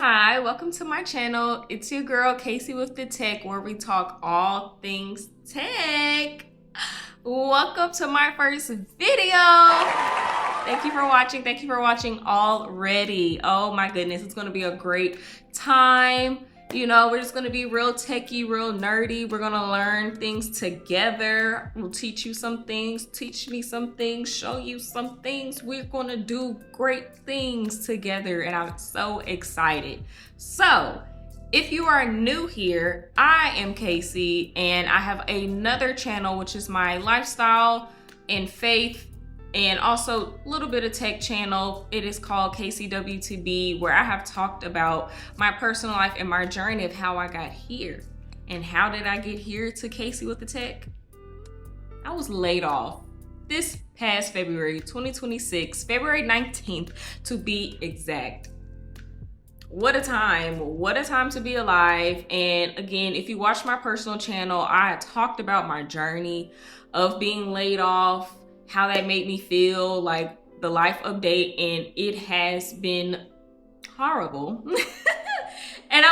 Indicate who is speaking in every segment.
Speaker 1: Hi, welcome to my channel. It's your girl Casey with the Tech, where we talk all things tech. Welcome to my first video. Thank you for watching. Thank you for watching already. Oh my goodness, it's gonna be a great time. You know, we're just gonna be real techie, real nerdy. We're gonna learn things together. We'll teach you some things, teach me some things, show you some things. We're gonna do great things together, and I'm so excited. So, if you are new here, I am Casey, and I have another channel, which is my lifestyle and faith, and also a little bit of tech channel. It is called KCWTB, where I have talked about my personal life and my journey of how I got here. And how did I get here to Casey with the Tech? I was laid off this past February 2026, February 19th to be exact. What a time to be alive. And again, if you watch my personal channel, I talked about my journey of being laid off, how that made me feel, like the life update, and it has been horrible. And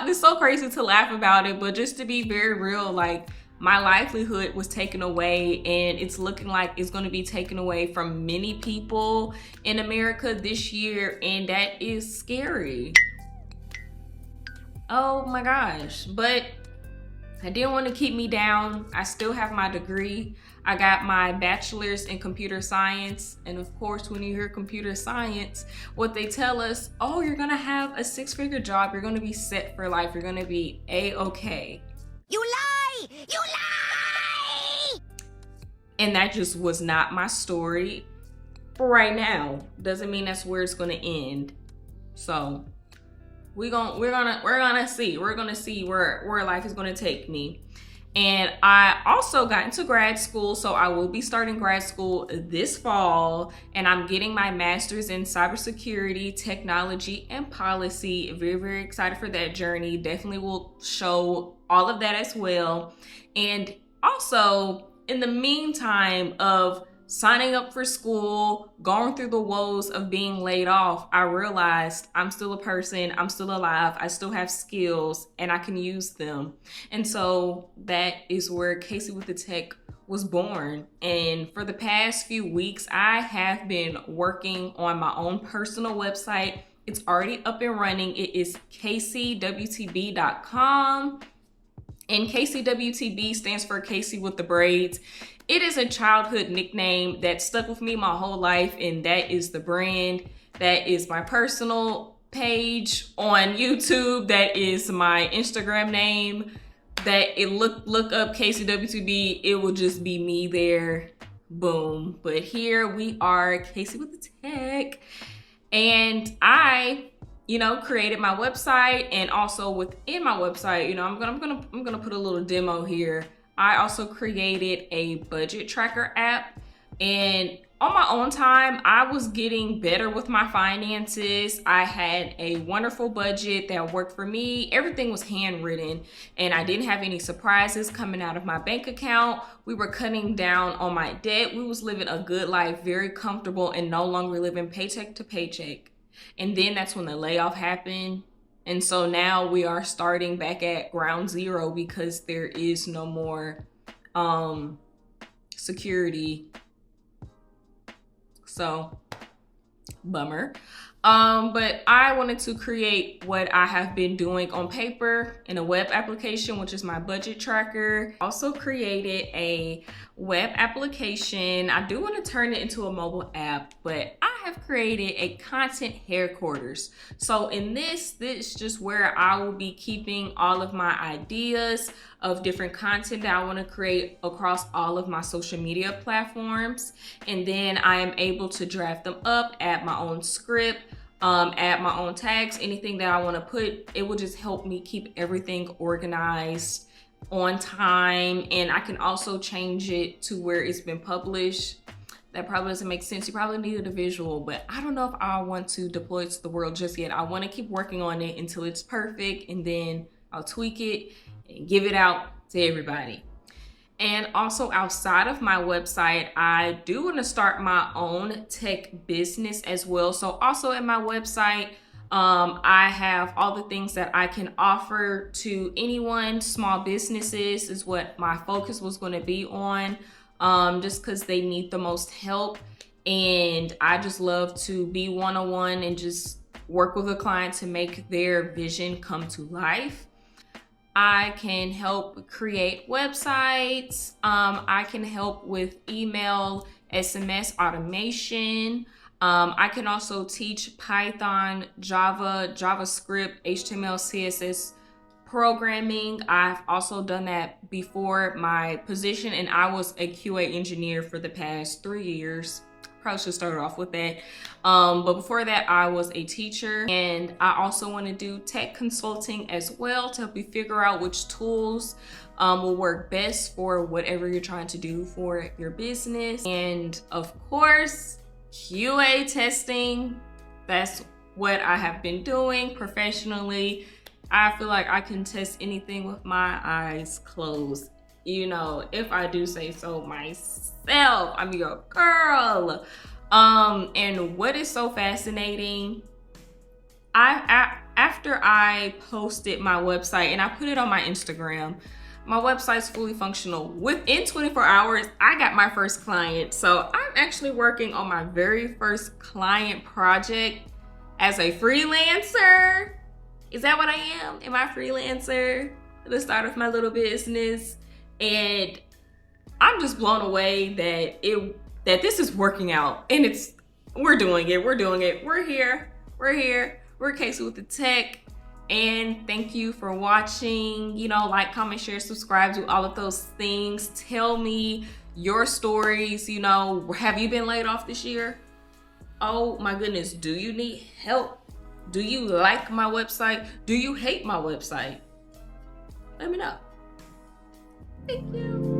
Speaker 1: it's so crazy to laugh about it, but just to be very real, like my livelihood was taken away, and it's looking like it's going to be taken away from many people in America this year, and that is scary. Oh my gosh. But I didn't want to keep me down. I still have my degree. I got my bachelor's in computer science. And of course, when you hear computer science, what they tell us, oh, you're gonna have a 6-figure job. You're gonna be set for life. You're gonna be A-okay.
Speaker 2: You lie! You lie!
Speaker 1: And that just was not my story for right now. Doesn't mean that's where it's gonna end. So we're gonna see where life is gonna take me. And I also got into grad school, so I will be starting grad school this fall, and I'm getting my master's in cybersecurity, technology, and policy. Very, very excited for that journey. Definitely will show all of that as well. And also, in the meantime of signing up for school, going through the woes of being laid off, I realized I'm still a person, I'm still alive, I still have skills, and I can use them. And so that is where Casey with the Tech was born. And for the past few weeks, I have been working on my own personal website. It's already up and running. It is kcwtb.com. And KCWTB stands for Casey with the Braids. It is a childhood nickname that stuck with me my whole life, and that is the brand. That is my personal page on YouTube. That is my Instagram name. That it look up KCWTB, it will just be me there. Boom. But here we are, Casey with the Tech. And I created my website, and also within my website, I'm gonna put a little demo here. I also created a budget tracker app, and on my own time, I was getting better with my finances. I had a wonderful budget that worked for me. Everything was handwritten, and I didn't have any surprises coming out of my bank account. We were cutting down on my debt. We was living a good life, very comfortable, and no longer living paycheck to paycheck. And then that's when the layoff happened. And so now we are starting back at ground zero because there is no more security. So, bummer. But I wanted to create what I have been doing on paper in a web application, which is my budget tracker. Also created a web application. I do want to turn it into a mobile app, but I have created a content headquarters. So in this is just where I will be keeping all of my ideas of different content that I want to create across all of my social media platforms. And then I am able to draft them up, add my own script, add my own tags, anything that I want to put. It will just help me keep everything organized on time. And I can also change it to where it's been published. That probably doesn't make sense. You probably needed a visual, but I don't know if I want to deploy it to the world just yet. I want to keep working on it until it's perfect, and then I'll tweak it and give it out to everybody. And also outside of my website, I do want to start my own tech business as well. So also at my website, I have all the things that I can offer to anyone. Small businesses is what my focus was going to be on, just because they need the most help. And I just love to be one-on-one and just work with a client to make their vision come to life. I can help create websites. I can help with email, SMS automation. I can also teach Python, Java, JavaScript, HTML, CSS programming. I've also done that before my position, and I was a QA engineer for the past 3 years. Probably should start off with that. But before that, I was a teacher, and I also want to do tech consulting as well to help you figure out which tools will work best for whatever you're trying to do for your business. And of course, QA testing. That's what I have been doing professionally. I feel like I can test anything with my eyes closed, you know, if I do say so myself. I'm your girl. And what is so fascinating, after I posted my website and I put it on my Instagram, my website's fully functional. Within 24 hours, I got my first client. So I'm actually working on my very first client project as a freelancer. Is that what I am? Am I a freelancer at the start of my little business? And I'm just blown away that this is working out, and we're doing it. We're here. We're Casey with the Tech. And thank you for watching. You know, like, comment, share, subscribe, do all of those things. Tell me your stories. You know, have you been laid off this year? Oh my goodness, do you need help? Do you like my website? Do you hate my website? Let me know. Thank you.